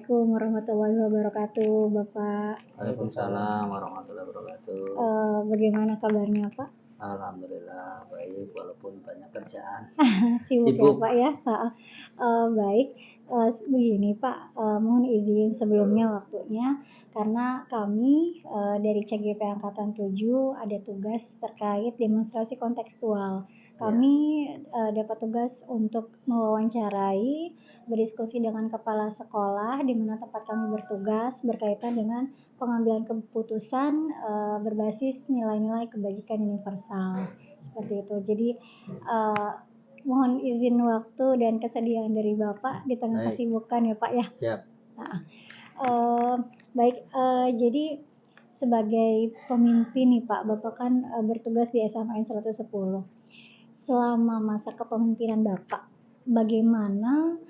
Assalamualaikum warahmatullahi wabarakatuh, Bapak. Waalaikumsalam warahmatullahi wabarakatuh. Bagaimana kabarnya, Pak? Alhamdulillah baik walaupun banyak kerjaan. Sibuk ya, Pak ya. Baik, begini Pak, mohon izin sebelumnya waktunya karena kami dari CGP Angkatan 7 ada tugas terkait demonstrasi kontekstual. Kami dapat tugas untuk mewawancarai, berdiskusi dengan kepala sekolah di mana tempat kami bertugas berkaitan dengan pengambilan keputusan berbasis nilai-nilai kebajikan universal seperti itu. Jadi mohon izin waktu dan kesediaan dari Bapak di tengah kesibukan ya Pak ya. Siap. Baik, jadi sebagai pemimpin nih Pak, Bapak kan bertugas di SMAN 110. Selama masa kepemimpinan Bapak, bagaimana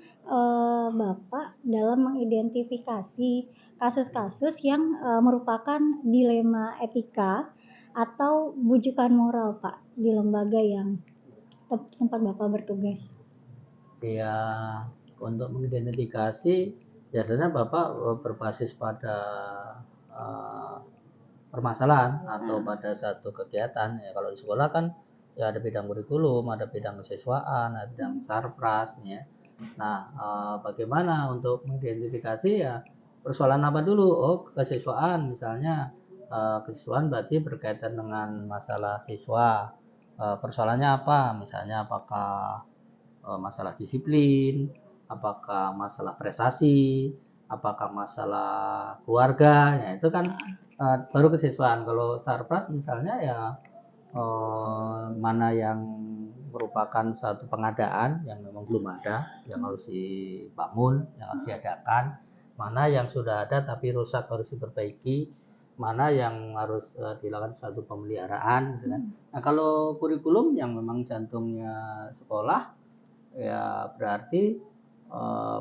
Bapak dalam mengidentifikasi kasus-kasus yang merupakan dilema etika atau bujukan moral Pak di lembaga yang tempat Bapak bertugas? Ya, untuk mengidentifikasi biasanya Bapak berbasis pada permasalahan atau pada satu kegiatan. Ya, kalau di sekolah kan ya ada bidang kurikulum, ada bidang kesiswaan, ada bidang sarpras ya. Nah, bagaimana untuk mengidentifikasi ya persoalan apa dulu? Oh, kesiswaan misalnya, kesiswaan berarti berkaitan dengan masalah siswa. Persoalannya apa? Misalnya apakah masalah disiplin, apakah masalah prestasi, apakah masalah keluarga, ya itu kan baru kesiswaan. Kalau sarpras misalnya ya mana yang merupakan satu pengadaan yang memang belum ada, yang harus dibangun, yang harus diadakan, mana yang sudah ada tapi rusak harus diperbaiki, mana yang harus dilakukan suatu pemeliharaan gitu kan. Nah, kalau kurikulum yang memang jantungnya sekolah ya berarti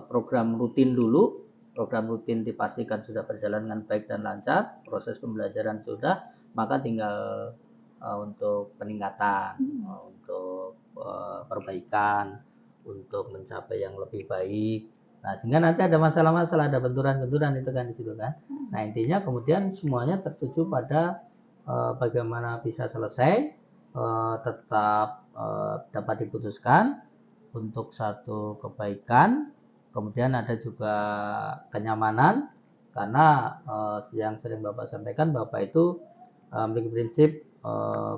program rutin dulu, program rutin dipastikan sudah berjalan dengan baik dan lancar, proses pembelajaran sudah, maka tinggal untuk peningkatan, untuk perbaikan, untuk mencapai yang lebih baik. Nah, sehingga nanti ada masalah-masalah, ada benturan-benturan itu kan di situ kan. Nah, intinya kemudian semuanya tertuju pada bagaimana bisa selesai, tetap dapat diputuskan untuk satu kebaikan. Kemudian ada juga kenyamanan, karena yang sering Bapak sampaikan, Bapak itu memiliki prinsip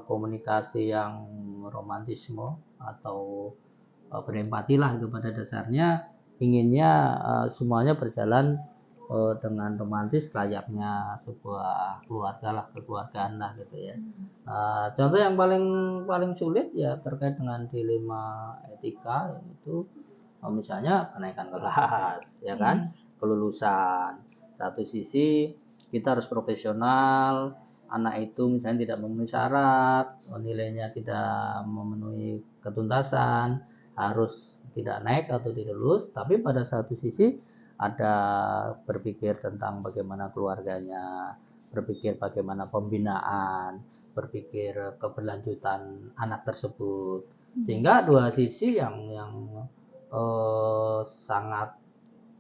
komunikasi yang romantisme atau berempati lah, itu pada dasarnya inginnya semuanya berjalan dengan romantis layaknya sebuah keluarga lah, kekeluargaan lah gitu ya. Contoh yang paling sulit ya terkait dengan dilema etika, yaitu misalnya kenaikan kelas ya kan, kelulusan. Satu sisi kita harus profesional, anak itu misalnya tidak memenuhi syarat, nilainya tidak memenuhi ketuntasan, harus tidak naik atau tidak lulus. Tapi pada satu sisi ada berpikir tentang bagaimana keluarganya, berpikir bagaimana pembinaan, berpikir keberlanjutan anak tersebut. Sehingga dua sisi yang sangat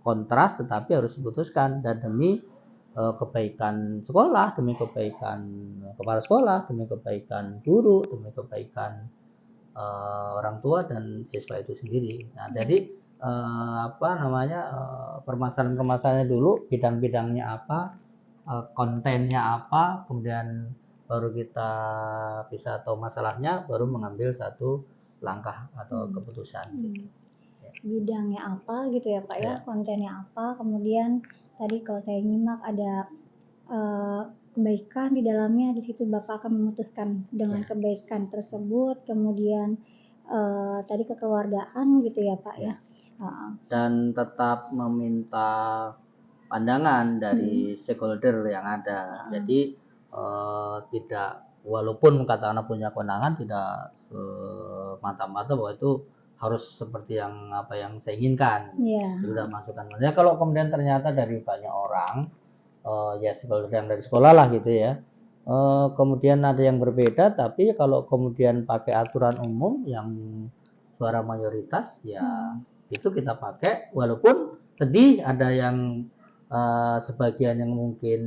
kontras tetapi harus diputuskan, dan demi kebaikan sekolah, demi kebaikan kepala sekolah, demi kebaikan guru, demi kebaikan orang tua dan siswa itu sendiri. Nah, jadi permasalahan-permasalahannya dulu, bidang-bidangnya apa, kontennya apa, kemudian baru kita bisa tahu masalahnya, baru mengambil satu langkah atau keputusan. Gitu. Bidangnya apa gitu ya Pak ya, kontennya apa, kemudian tadi kalau saya nyimak ada kebaikan di dalamnya, di situ Bapak akan memutuskan dengan kebaikan tersebut, kemudian tadi kekeluargaan gitu ya Pak ya. Dan tetap meminta pandangan dari stakeholder yang ada. Jadi tidak, walaupun katakanlah punya kewenangan, tidak mata-mata bahwa itu harus seperti yang apa yang saya inginkan. Sudah masukkan. Ya, kalau kemudian ternyata dari banyak orang, ya stakeholder yang dari sekolah lah gitu ya, kemudian ada yang berbeda, tapi kalau kemudian pakai aturan umum yang suara mayoritas, ya itu kita pakai, walaupun sedih ada yang sebagian yang mungkin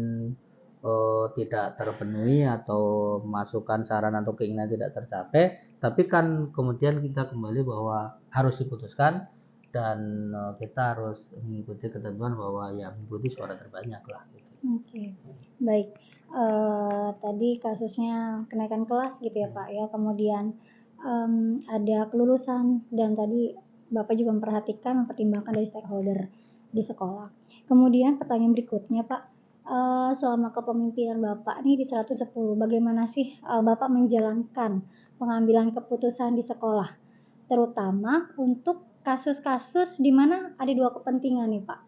tidak terpenuhi atau masukan saran atau keinginan tidak tercapai, tapi kan kemudian kita kembali bahwa harus diputuskan dan kita harus mengikuti ketentuan bahwa ya mengikuti suara terbanyak lah gitu. Oke, baik. Tadi kasusnya kenaikan kelas gitu ya Pak ya, kemudian ada kelulusan dan tadi Bapak juga mempertimbangkan dari stakeholder di sekolah. Kemudian pertanyaan berikutnya Pak, selama kepemimpinan Bapak nih di 110, bagaimana sih Bapak menjalankan pengambilan keputusan di sekolah, terutama untuk kasus-kasus di mana ada dua kepentingan nih Pak,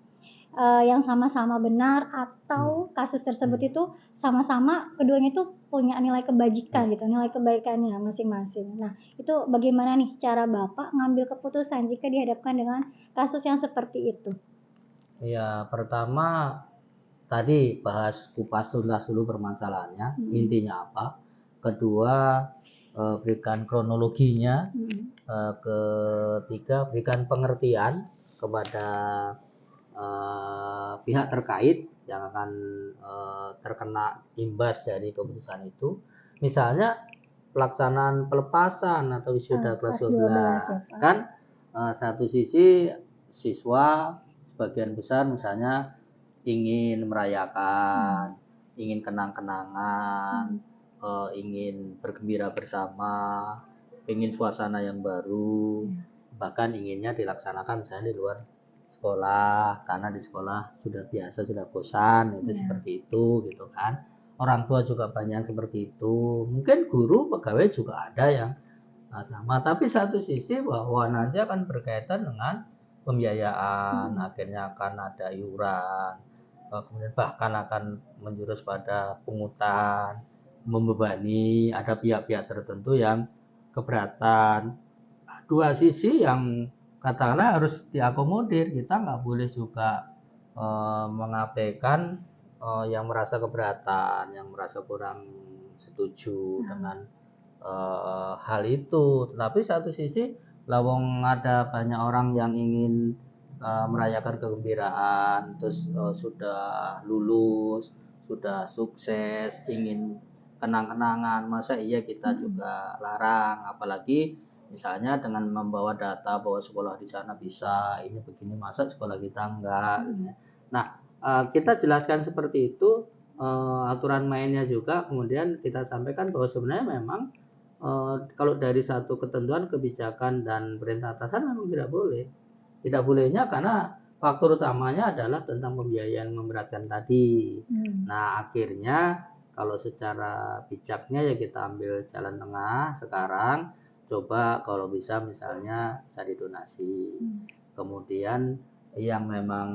yang sama-sama benar atau kasus tersebut itu sama-sama keduanya itu punya nilai kebajikan gitu, nilai kebaikannya masing-masing. Nah, itu bagaimana nih cara Bapak ngambil keputusan jika dihadapkan dengan kasus yang seperti itu? Ya, pertama tadi bahas kupas tuntas dulu permasalahannya, intinya apa. Kedua, berikan kronologinya. Ketiga, berikan pengertian kepada pihak terkait yang akan terkena imbas dari keputusan itu. Misalnya pelaksanaan pelepasan atau wisuda kelas 12 kan, satu sisi siswa sebagian besar misalnya ingin merayakan, ingin kenang-kenangan, ingin bergembira bersama, ingin suasana yang baru, bahkan inginnya dilaksanakan misalnya di luar sekolah karena di sekolah sudah biasa, sudah bosan itu seperti itu gitu kan. Orang tua juga banyak seperti itu, mungkin guru pegawai juga ada yang sama, tapi satu sisi bahwa nanti akan berkaitan dengan pembiayaan, akhirnya akan ada iuran, kemudian bahkan akan menjurus pada pungutan, membebani, ada pihak-pihak tertentu yang keberatan. Dua sisi yang katakanlah harus diakomodir, kita nggak boleh juga mengabaikan yang merasa keberatan, yang merasa kurang setuju dengan hal itu. Tetapi satu sisi lawang ada banyak orang yang ingin merayakan kegembiraan, terus sudah lulus, sudah sukses, ingin kenang-kenangan, masa iya kita juga larang, apalagi misalnya dengan membawa data bahwa sekolah di sana bisa ini begini, masa sekolah kita enggak. Nah, kita jelaskan seperti itu, aturan mainnya juga, kemudian kita sampaikan bahwa sebenarnya memang kalau dari satu ketentuan kebijakan dan perintah atasan memang tidak boleh. Tidak bolehnya karena faktor utamanya adalah tentang pembiayaan memberatkan tadi. Nah, akhirnya kalau secara bijaknya ya kita ambil jalan tengah sekarang, coba kalau bisa misalnya cari donasi. Kemudian yang memang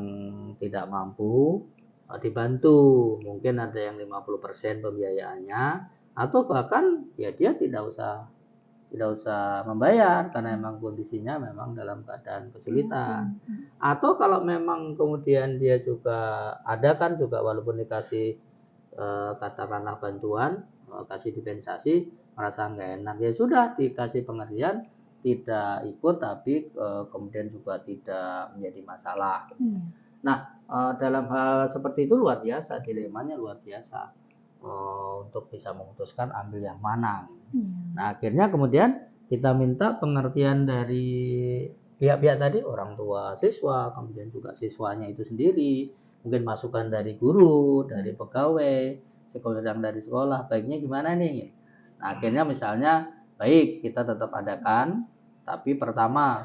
tidak mampu dibantu, mungkin ada yang 50% pembiayaannya, atau bahkan ya dia tidak usah membayar karena memang kondisinya memang dalam keadaan kesulitan. Atau kalau memang kemudian dia juga ada kan juga walaupun dikasih katakanlah bantuan, kasih dispensasi, merasa nggak enak, ya sudah dikasih pengertian tidak ikut, tapi kemudian juga tidak menjadi masalah. Nah, dalam hal seperti itu luar biasa, dilemanya luar biasa untuk bisa memutuskan ambil yang mana. Nah, akhirnya kemudian kita minta pengertian dari pihak-pihak tadi, orang tua siswa, kemudian juga siswanya itu sendiri, mungkin masukan dari guru, dari pegawai, sekolah dari sekolah, baiknya gimana nih? Nah, akhirnya misalnya, baik kita tetap adakan, tapi pertama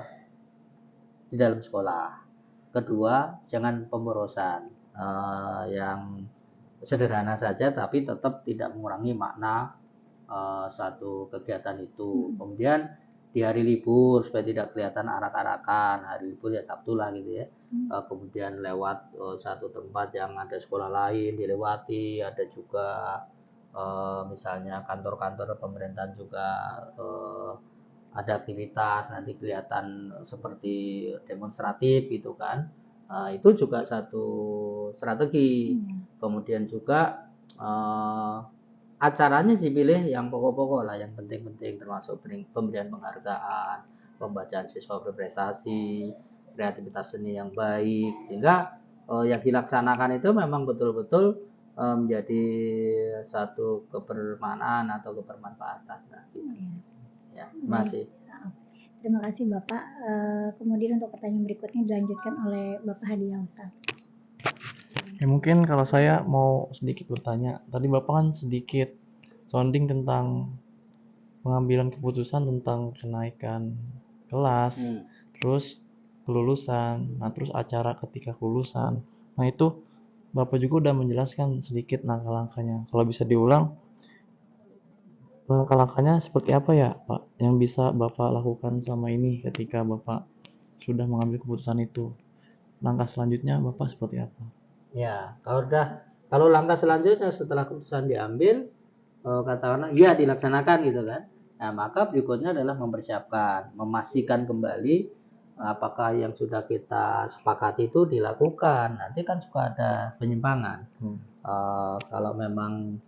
di dalam sekolah, kedua jangan pemborosan, yang sederhana saja tapi tetap tidak mengurangi makna suatu kegiatan itu. Kemudian di hari libur supaya tidak kelihatan arak-arakan, hari libur ya Sabtu lah gitu ya. Kemudian lewat satu tempat yang ada sekolah lain dilewati, ada juga misalnya kantor-kantor pemerintahan juga ada aktivitas, nanti kelihatan seperti demonstratif gitu kan. Itu juga satu strategi. Kemudian juga acaranya dipilih yang pokok-pokok lah, yang penting-penting, termasuk pemberian penghargaan, pembacaan siswa berprestasi, kreativitas seni yang baik, sehingga yang dilaksanakan itu memang betul-betul menjadi satu kebermanfaatan atau kebermanfaatan. Nah, gitu. Ya, masih. Terima kasih Bapak. Kemudian untuk pertanyaan berikutnya dilanjutkan oleh Bapak Hadi Hamzah. Ya, mungkin kalau saya mau sedikit bertanya, tadi Bapak kan sedikit sounding tentang pengambilan keputusan tentang kenaikan kelas, terus kelulusan, nah terus acara ketika kelulusan. Nah itu Bapak juga udah menjelaskan sedikit langkah-langkahnya. Kalau bisa diulang, langkah-langkahnya seperti apa ya Pak yang bisa Bapak lakukan selama ini ketika Bapak sudah mengambil keputusan itu? Langkah selanjutnya Bapak seperti apa? Ya, kalau langkah selanjutnya setelah keputusan diambil, katakanlah ya dilaksanakan gitu kan. Nah, maka berikutnya adalah mempersiapkan, memastikan kembali apakah yang sudah kita sepakati itu dilakukan. Nanti kan suka ada penyimpangan. Kalau memang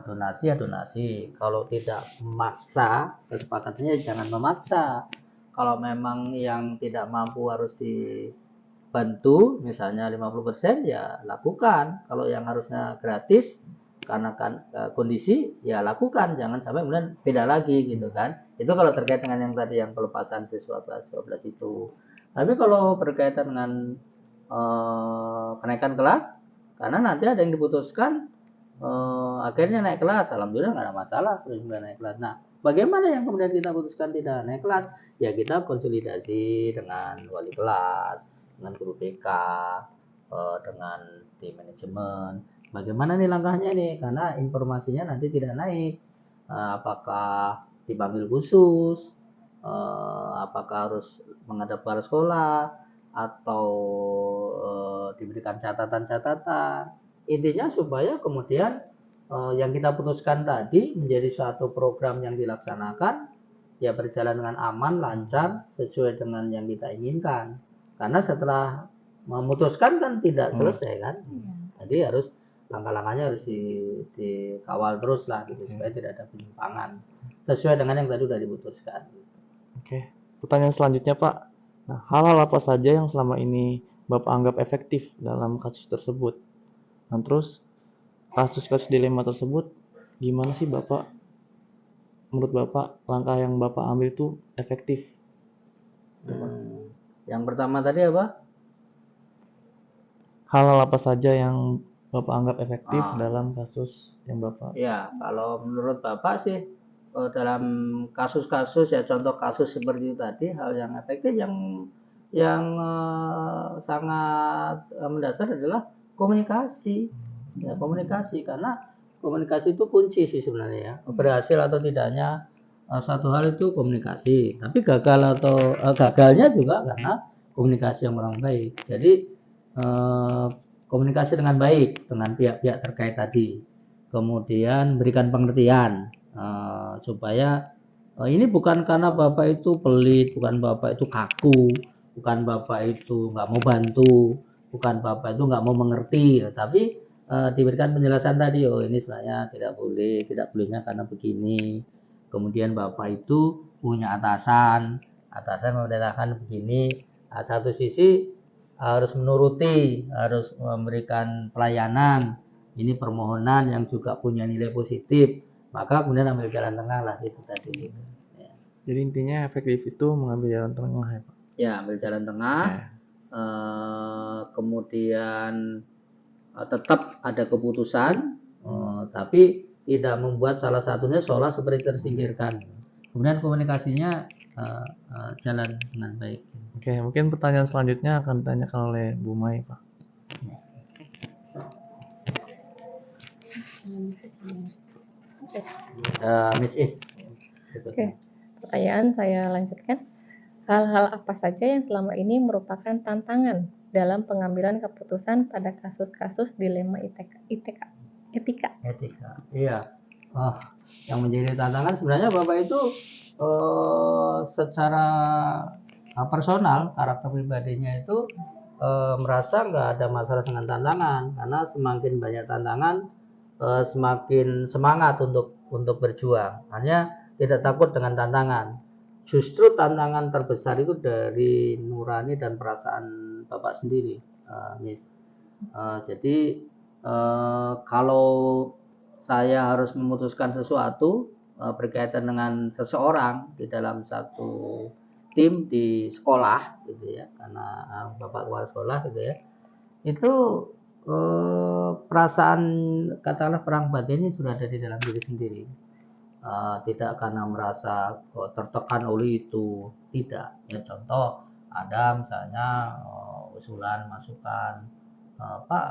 donasi ya donasi. Kalau tidak memaksa, kesepakatannya jangan memaksa. Kalau memang yang tidak mampu harus dibantu, misalnya 50% ya lakukan. Kalau yang harusnya gratis karena kan kondisi ya lakukan, jangan sampai kemudian beda lagi gitu kan. Itu kalau terkait dengan yang tadi yang pelepasan siswa kelas 12 itu. Tapi kalau berkaitan dengan kenaikan kelas, karena nanti ada yang diputuskan akhirnya naik kelas, alhamdulillah nggak ada masalah terus naik kelas. Nah, bagaimana yang kemudian kita putuskan tidak naik kelas? Ya kita konsolidasi dengan wali kelas, dengan guru BK, dengan tim manajemen. Bagaimana nih langkahnya nih? Karena informasinya nanti tidak naik. Apakah dipanggil khusus? Apakah harus menghadap ke sekolah? Atau diberikan catatan-catatan? Intinya supaya kemudian yang kita putuskan tadi menjadi suatu program yang dilaksanakan ya berjalan dengan aman, lancar, sesuai dengan yang kita inginkan. Karena setelah memutuskan kan tidak selesai kan. Jadi harus langkah-langkahnya harus dikawal terus lah gitu supaya tidak ada penyimpangan sesuai dengan yang tadi sudah diputuskan. Oke, pertanyaan selanjutnya Pak. Nah, hal-hal apa saja yang selama ini Bapak anggap efektif dalam kasus tersebut? Nah, terus kasus-kasus dilema tersebut gimana sih Bapak? Menurut Bapak langkah yang Bapak ambil itu efektif? Yang pertama tadi apa? Hal-hal apa saja yang Bapak anggap efektif dalam kasus yang Bapak? Ya, kalau menurut Bapak sih dalam kasus-kasus ya contoh kasus seperti itu tadi, hal yang efektif yang sangat mendasar adalah komunikasi. Ya, komunikasi karena komunikasi itu kunci sih sebenarnya ya. Berhasil atau tidaknya satu hal itu komunikasi, tapi gagal atau gagalnya juga karena komunikasi yang kurang baik. Jadi komunikasi dengan baik dengan pihak-pihak terkait tadi, kemudian berikan pengertian supaya ini bukan karena Bapak itu pelit, bukan Bapak itu kaku, bukan Bapak itu nggak mau bantu, bukan Bapak itu nggak mau mengerti, tapi diberikan penjelasan tadi, oh ini sebenarnya tidak bolehnya karena begini. Kemudian Bapak itu punya atasan memerintahkan begini. Nah, satu sisi harus menuruti, harus memberikan pelayanan. Ini permohonan yang juga punya nilai positif. Maka kemudian ambil jalan tengah lah itu tadi. Ya. Jadi intinya efektif itu mengambil jalan tengah ya Pak? Ya, ambil jalan tengah. Kemudian tetap ada keputusan, tapi tidak membuat salah satunya seolah seperti tersingkirkan. Kemudian komunikasinya jalan dengan baik. Oke, mungkin pertanyaan selanjutnya akan ditanyakan oleh Bu Mai, Pak. Miss Is. Oke, pertanyaan saya lanjutkan. Hal-hal apa saja yang selama ini merupakan tantangan dalam pengambilan keputusan pada kasus-kasus dilema etika? Iya. Yang menjadi tantangan sebenarnya Bapak itu secara personal karakter pribadinya itu merasa nggak ada masalah dengan tantangan, karena semakin banyak tantangan semakin semangat untuk berjuang. Hanya tidak takut dengan tantangan. Justru tantangan terbesar itu dari nurani dan perasaan Bapak sendiri. Miss. Jadi kalau saya harus memutuskan sesuatu berkaitan dengan seseorang di dalam satu tim di sekolah gitu ya, karena Bapak kepala sekolah gitu ya, itu perasaan katakanlah perang batinnya sudah ada di dalam diri sendiri. Tidak karena merasa tertekan oleh itu, tidak ya. Contoh ada misalnya usulan masukan, Pak,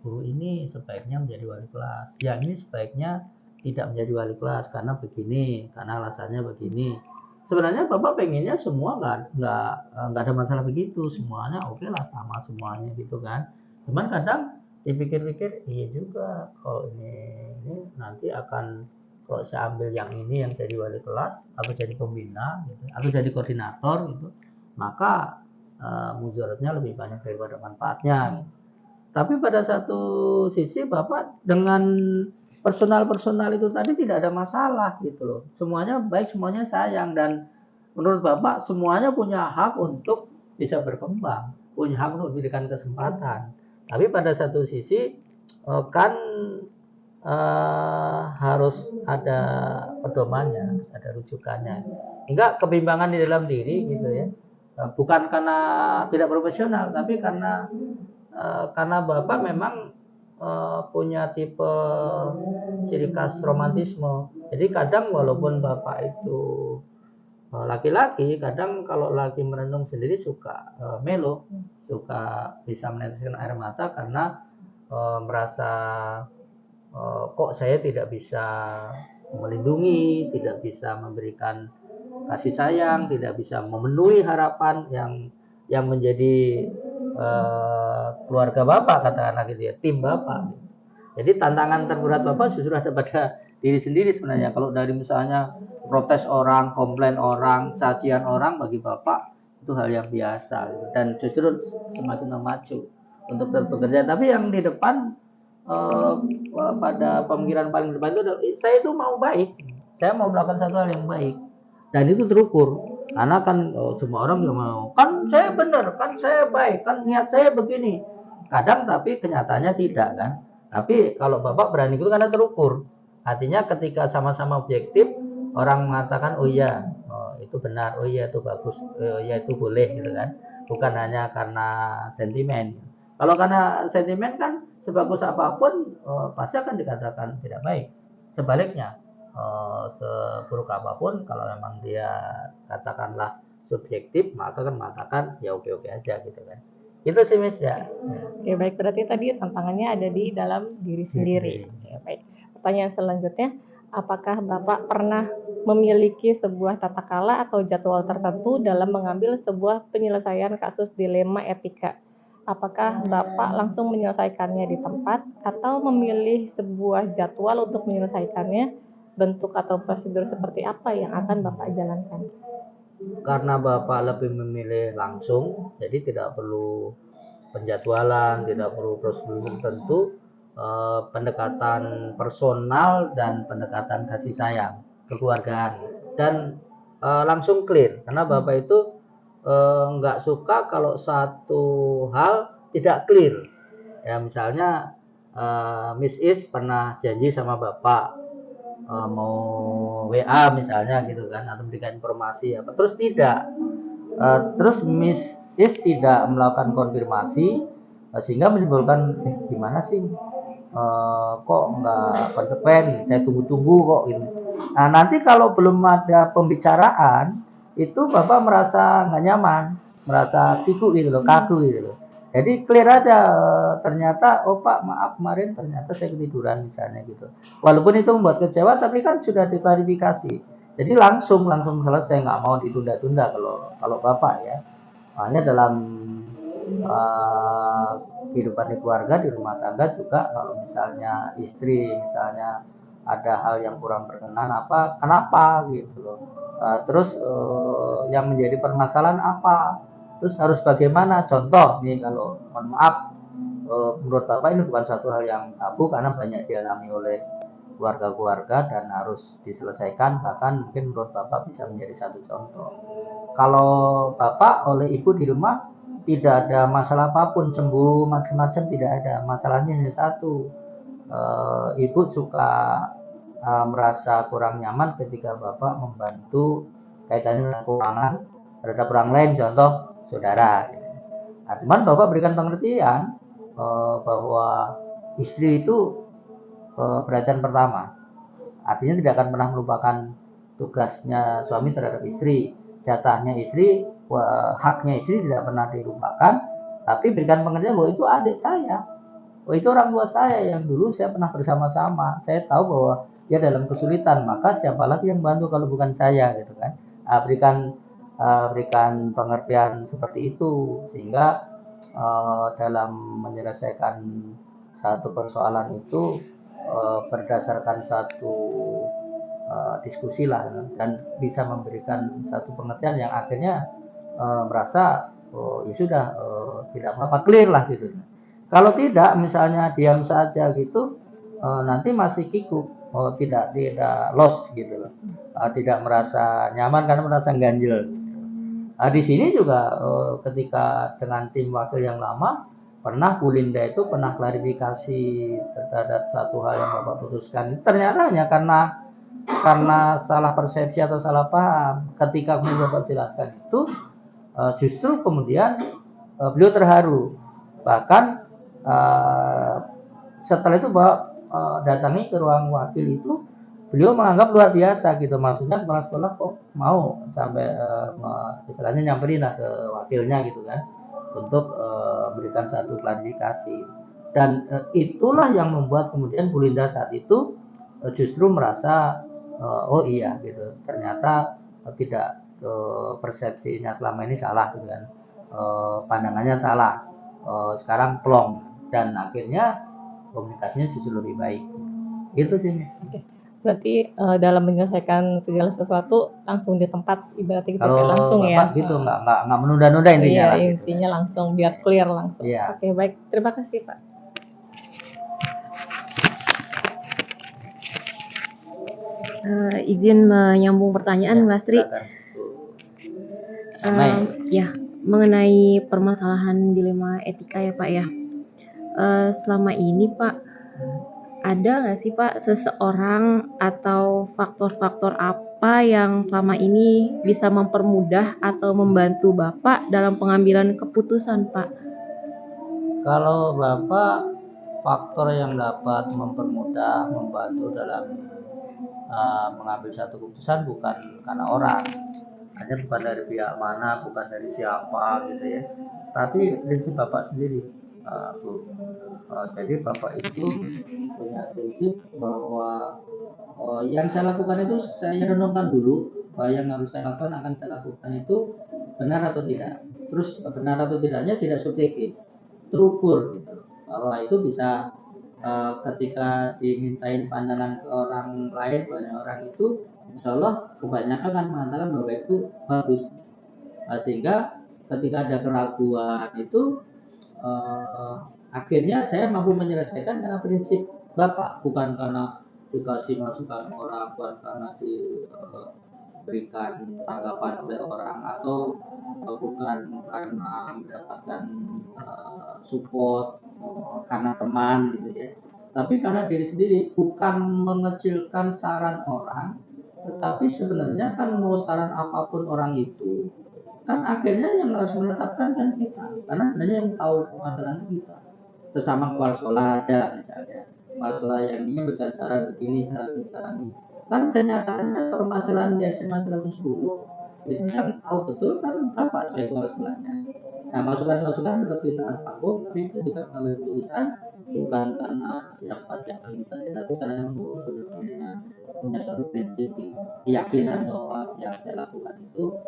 guru ini sebaiknya menjadi wali kelas, yang ini sebaiknya tidak menjadi wali kelas karena begini, karena alasannya begini. Sebenarnya Bapak pengennya semua nggak ada masalah begitu, semuanya oke lah, sama semuanya gitu kan. Cuman kadang dipikir-pikir, iya juga kalau ini nanti akan, kalau saya ambil yang ini yang jadi wali kelas, aku jadi pembina gitu, aku jadi koordinator gitu, maka mudaratnya lebih banyak daripada manfaatnya. Tapi pada satu sisi Bapak dengan personal itu tadi tidak ada masalah gitu loh. Semuanya baik, semuanya sayang, dan menurut Bapak semuanya punya hak untuk bisa berkembang, punya hak untuk diberikan kesempatan. Tapi pada satu sisi kan harus ada pedomannya, harus ada rujukannya. Hingga kebimbangan di dalam diri gitu ya. Bukan karena tidak profesional, tapi karena Bapak memang punya tipe ciri khas romantisme. Jadi kadang walaupun Bapak itu laki-laki, kadang kalau lagi merenung sendiri suka melo, suka bisa meneteskan air mata karena merasa kok saya tidak bisa melindungi, tidak bisa memberikan kasih sayang, tidak bisa memenuhi harapan yang menjadi keluarga Bapak, katakanlah gitu ya, tim Bapak. Jadi tantangan terberat Bapak justru ada pada diri sendiri sebenarnya. Kalau dari misalnya protes orang, komplain orang, cacian orang, bagi Bapak itu hal yang biasa gitu. Dan justru semakin memacu untuk terus bekerja. Tapi yang di depan pada pemikiran paling depan itu adalah saya itu mau baik, saya mau melakukan satu hal yang baik, dan itu terukur. Karena kan semua orang juga mau, kan saya benar, kan saya baik, kan niat saya begini. Kadang tapi kenyataannya tidak kan. Tapi kalau Bapak berani itu karena terukur. Artinya ketika sama-sama objektif, orang mengatakan oh iya, itu benar, oh iya itu bagus, oh iya itu boleh gitu kan. Bukan hanya karena sentimen. Kalau karena sentimen kan sebagus apapun pasti akan dikatakan tidak baik. Sebaliknya, seburuk apapun kalau memang dia katakanlah subjektif, maka kan mengatakan ya oke-oke aja gitu kan. Itu sih Miss ya. Oke, baik, berarti tadi tantangannya ada di dalam diri sendiri. Oke, baik. Pertanyaan selanjutnya, apakah Bapak pernah memiliki sebuah tata kala atau jadwal tertentu dalam mengambil sebuah penyelesaian kasus dilema etika? Apakah Bapak langsung menyelesaikannya di tempat atau memilih sebuah jadwal untuk menyelesaikannya? Bentuk atau prosedur seperti apa yang akan Bapak jalankan? Karena Bapak lebih memilih langsung, jadi tidak perlu penjadwalan, tidak perlu prosedur tertentu, pendekatan personal dan pendekatan kasih sayang, kekeluargaan, dan langsung clear. Karena Bapak itu nggak suka kalau satu hal tidak clear. Ya misalnya Miss Is pernah janji sama Bapak mau WA misalnya gitu kan, atau memberikan informasi apa, terus tidak, terus Miss Is tidak melakukan konfirmasi, sehingga menimbulkan gimana sih, kok nggak konsekuen, saya tunggu-tunggu kok gitu. Nah nanti kalau belum ada pembicaraan itu Bapak merasa nggak nyaman, merasa kiku gitu loh, kaku gitu loh. Jadi clear aja, ternyata oh Pak maaf kemarin ternyata saya ketiduran misalnya gitu. Walaupun itu membuat kecewa tapi kan sudah diklarifikasi. Jadi langsung selesai, nggak mau ditunda-tunda kalau Bapak ya. Makanya dalam kehidupan di keluarga, di rumah tangga juga, kalau misalnya istri misalnya ada hal yang kurang berkenan apa, kenapa gitu loh. Terus yang menjadi permasalahan apa, terus harus bagaimana. Contoh nih, kalau mohon maaf, menurut Bapak ini bukan satu hal yang tabu karena banyak dialami oleh keluarga-keluarga dan harus diselesaikan, bahkan mungkin menurut Bapak bisa menjadi satu contoh. Kalau Bapak oleh Ibu di rumah tidak ada masalah apapun, cemburu macam-macam tidak ada. Masalahnya hanya satu, ibu suka merasa kurang nyaman ketika bapak membantu kaitannya dengan keuangan terhadap orang lain, contoh saudara. Nah, cuman bapak berikan pengertian bahwa istri itu perhatian pertama, artinya tidak akan pernah melupakan tugasnya suami terhadap istri, jatahnya istri, haknya istri tidak pernah dilupakan, tapi berikan pengertian bahwa itu adik saya, itu orang tua saya yang dulu saya pernah bersama-sama, saya tahu bahwa dia dalam kesulitan, maka siapa lagi yang bantu kalau bukan saya, gitu kan. Berikan pengertian seperti itu, sehingga dalam menyelesaikan satu persoalan itu berdasarkan satu diskusi lah, dan bisa memberikan satu pengertian yang akhirnya merasa ya sudah, tidak apa-apa, clear lah gitu. Kalau tidak, misalnya diam saja gitu, nanti masih kikuk, tidak lost gitu loh, tidak merasa nyaman karena merasa ganjil. Di sini juga ketika dengan tim wakil yang lama, pernah Bu Linda itu pernah klarifikasi terhadap satu hal yang Bapak putuskan. Ternyata hanya karena salah persepsi atau salah paham. Ketika kemudian Bapak jelaskan itu, justru kemudian beliau terharu. Bahkan setelah itu Bapak datangi ke ruang wakil itu, beliau menganggap luar biasa gitu, maksudnya kepala sekolah kok mau sampai istilahnya nyamperin lah ke wakilnya gitu kan, untuk berikan satu klarifikasi. Dan itulah yang membuat kemudian Bu Linda saat itu justru merasa oh iya gitu, ternyata tidak persepsinya selama ini salah gitu kan, pandangannya salah, sekarang plong, dan akhirnya komunikasinya justru lebih baik. Itu sih, Miss. Berarti dalam menyelesaikan segala sesuatu langsung di tempat, ibaratnya gitu, Kalau langsung ya. Bapak gitu nggak menunda-nunda intinya Iya, lah. intinya langsung biar clear langsung. Iya. Oke, baik. Terima kasih, Pak. Izin menyambung pertanyaan, Mbak Sri. Ya, mengenai permasalahan dilema etika ya, Pak ya. Selama ini, Pak, ada nggak sih Pak seseorang atau faktor-faktor apa yang selama ini bisa mempermudah atau membantu Bapak dalam pengambilan keputusan, Pak? Kalau Bapak, faktor yang dapat mempermudah, membantu dalam mengambil satu keputusan bukan karena orang, hanya bukan dari pihak mana, bukan dari siapa gitu ya, tapi prinsip Bapak sendiri, Bu. Jadi Bapak itu punya prinsip bahwa yang saya lakukan itu saya renungkan dulu, bahwa yang harus saya lakukan akan saya lakukan itu benar atau tidak. Terus benar atau tidaknya tidak subjektif, terukur gitu. Bahwa itu bisa ketika dimintain pandangan ke orang lain, banyak orang itu insya Allah kebanyakan akan mengatakan bahwa itu bagus. Sehingga ketika ada keraguan itu akhirnya saya mampu menyelesaikan karena prinsip Bapak, bukan karena dikasih masukan orang, bukan karena diberikan tanggapan oleh orang, atau bukan karena mendapatkan support karena teman gitu ya, tapi karena diri sendiri, bukan mengecilkan saran orang, tetapi sebenarnya kan mau saran apapun orang itu kan akhirnya yang harus menetapkan kan kita, karena sebenarnya yang tahu permasalahan kita. Sesama kepala sekolah aja misalnya, kepala sekolah yang ini berikan saran begini, saran ini, kan kenyataannya permasalahan di SMA 110 itu yang tahu betul kan apa saya kepala sekolahnya. Nah, masukan-masukan tetap kita tahu, tapi itu juga mengambil keputusan bukan karena siapa kita, tapi karena punya satu prinsip keyakinan bahwa yang saya lakukan itu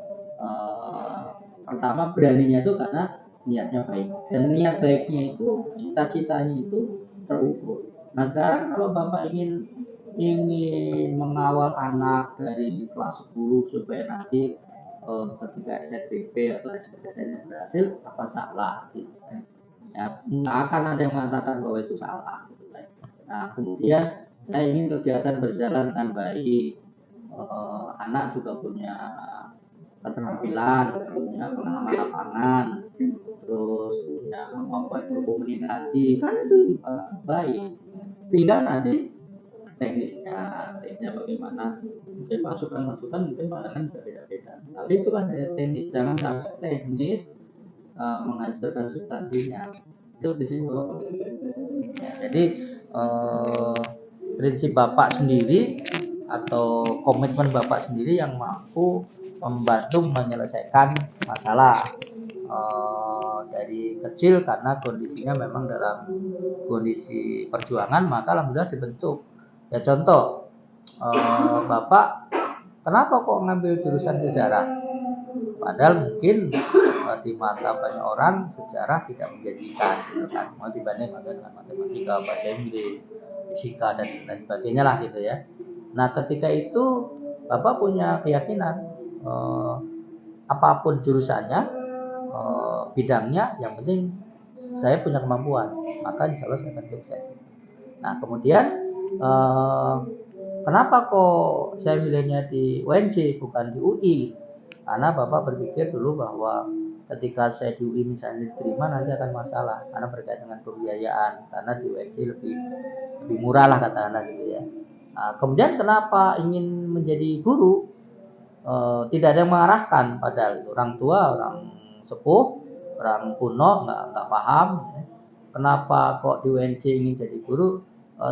pertama beraninya itu karena niatnya baik, dan niat baiknya itu, cita-citanya itu terukur. Nah sekarang kalau Bapak ingin mengawal anak dari kelas 10 supaya nanti ketika SNPB atau SBMPTN berhasil, apa salah gitu kan? Ya, nggak akan ada yang mengatakan bahwa itu salah gitu kan. Nah kemudian saya ingin kegiatan berjalan dengan baik, anak juga punya keterampilan, punya pengalaman lapangan, terus punya kemampuan berkomunikasi, kan itu juga baik. Tinggal nanti teknisnya bagaimana, mungkin masukan-masukan mungkin pandangan bisa beda-beda, tapi itu kan ada teknis, jangan sampai teknis menghancurkan substansinya, itu di sini. Ya, jadi prinsip Bapak sendiri atau komitmen Bapak sendiri yang mampu membantu menyelesaikan masalah dari kecil, karena kondisinya memang dalam kondisi perjuangan, maka alhamdulillah dibentuk. Ya contoh, Bapak kenapa kok ngambil jurusan sejarah? Padahal mungkin di mata banyak orang sejarah tidak menjanjikan, gitu kan, mau dibanding dengan matematika, bahasa Inggris, fisika dan lain sebagainya lah gitu ya. Nah ketika itu Bapak punya keyakinan apapun jurusannya, bidangnya, yang penting saya punya kemampuan, maka insya Allah saya akan sukses. Nah kemudian kenapa kok saya milihnya di UNJ bukan di UI? Karena Bapak berpikir dulu bahwa ketika saya di UI misalnya diterima, nanti akan masalah karena berkaitan dengan pembiayaan, karena di UNJ lebih murah lah katakanlah gitu ya. Nah, kemudian kenapa ingin menjadi guru? Tidak ada yang mengarahkan, padahal orang tua, orang sepuh, orang kuno nggak paham ya. Kenapa kok di UNJ ingin jadi guru?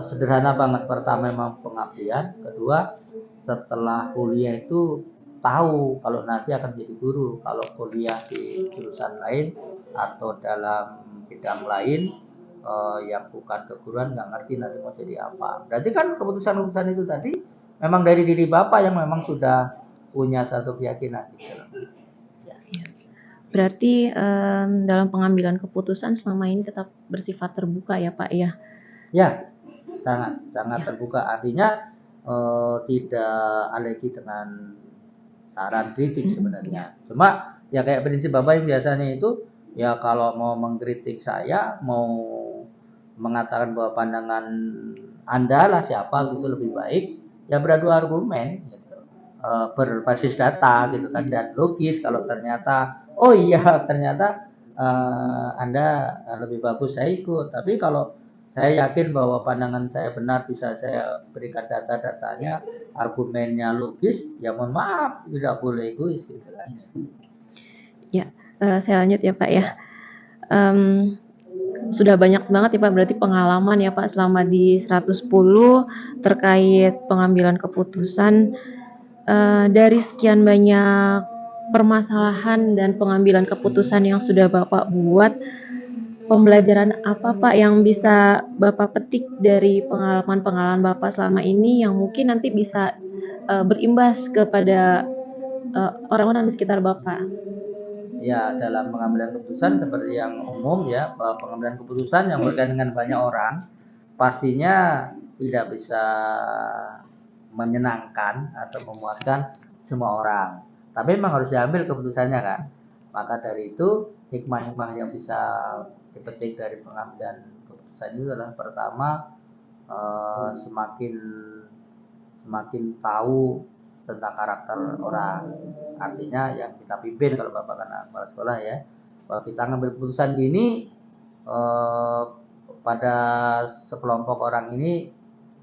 Sederhana banget. Pertama memang pengabdian, kedua setelah kuliah itu tahu kalau nanti akan jadi guru. Kalau kuliah di jurusan lain atau dalam bidang lain yang bukan keguruan, nggak ngerti nanti mau jadi apa. Berarti kan keputusan-keputusan itu tadi memang dari diri Bapak yang memang sudah punya satu keyakinan gitu. Berarti dalam pengambilan keputusan selama ini tetap bersifat terbuka ya Pak ya? Ya, sangat terbuka. Artinya tidak alergi dengan saran kritik sebenarnya. Cuma ya kayak prinsip Bapak yang biasanya itu, ya kalau mau mengkritik saya, mau mengatakan bahwa pandangan Anda lah siapa gitu lebih baik, ya beradu argumen gitu. Berbasis data gitu kan, dan logis. Kalau ternyata oh iya ternyata Anda lebih bagus, saya ikut. Tapi kalau saya yakin bahwa pandangan saya benar, bisa saya berikan data-datanya, argumennya logis, ya mohon maaf tidak boleh egois gitu kan. Ya, saya lanjut ya Pak ya. Sudah banyak banget ya Pak berarti pengalaman ya Pak selama di 110 terkait pengambilan keputusan. Dari sekian banyak permasalahan dan pengambilan keputusan yang sudah Bapak buat, pembelajaran apa Pak yang bisa Bapak petik dari pengalaman-pengalaman Bapak selama ini yang mungkin nanti bisa berimbas kepada orang-orang di sekitar Bapak? Ya, dalam pengambilan keputusan seperti yang umum ya, bahwa pengambilan keputusan yang berkaitan dengan banyak orang pastinya tidak bisa menyenangkan atau memuaskan semua orang. Tapi memang harus diambil keputusannya kan. Maka dari itu hikmah-hikmah yang bisa dipetik dari pengambilan keputusan itu adalah pertama, semakin tahu tentang karakter orang. Artinya yang kita pimpin, kalau Bapak kan kepala sekolah ya, bahwa kita ngambil keputusan gini pada sekelompok orang ini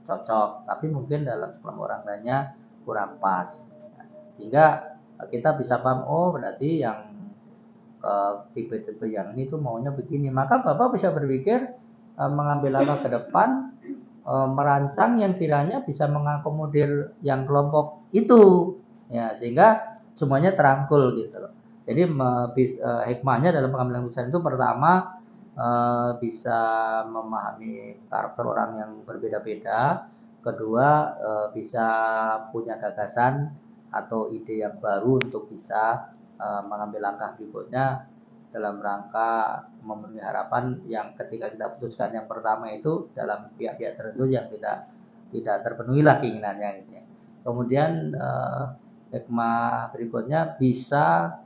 cocok, tapi mungkin dalam sekelompok orang lainnya kurang pas. Sehingga kita bisa paham, oh berarti yang tipe-tipe yang ini tuh maunya begini. Maka Bapak bisa berpikir mengambil langkah ke depan, merancang yang kiranya bisa mengakomodir yang kelompok itu ya, sehingga semuanya terangkul gitu loh. Jadi hikmahnya dalam pengambilan keputusan itu pertama bisa memahami karakter orang yang berbeda-beda, kedua bisa punya gagasan atau ide yang baru untuk bisa mengambil langkah berikutnya dalam rangka memenuhi harapan yang ketika kita putuskan yang pertama itu dalam pihak-pihak tertentu yang tidak terpenuhi lah keinginannya gitu ya. Kemudian hikmah berikutnya bisa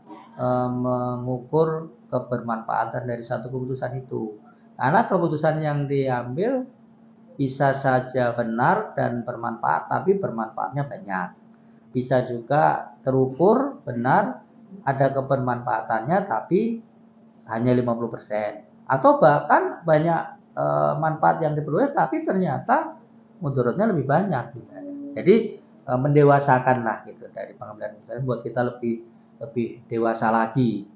mengukur kebermanfaatan dari satu keputusan itu, karena keputusan yang diambil bisa saja benar dan bermanfaat, tapi bermanfaatnya banyak. Bisa juga terukur benar, ada kebermanfaatannya, tapi hanya 50%, atau bahkan banyak manfaat yang diperoleh tapi ternyata mudaratnya lebih banyak misalnya. Jadi mendewasakanlah gitu dari pengambilan keputusan buat kita lebih dewasa lagi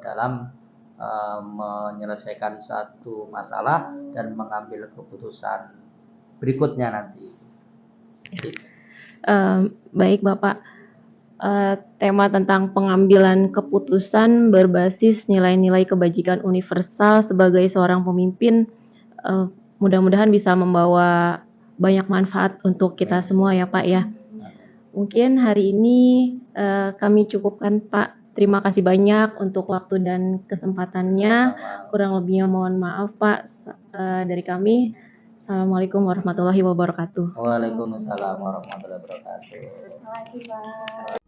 dalam menyelesaikan satu masalah dan mengambil keputusan berikutnya nanti. Baik Bapak, tema tentang pengambilan keputusan berbasis nilai-nilai kebajikan universal sebagai seorang pemimpin mudah-mudahan bisa membawa banyak manfaat untuk kita semua ya Pak ya. Mungkin hari ini kami cukupkan Pak. Terima kasih banyak untuk waktu dan kesempatannya. Kurang lebihnya mohon maaf Pak dari kami. Assalamualaikum warahmatullahi wabarakatuh. Waalaikumsalam warahmatullahi wabarakatuh. Terima kasih Pak.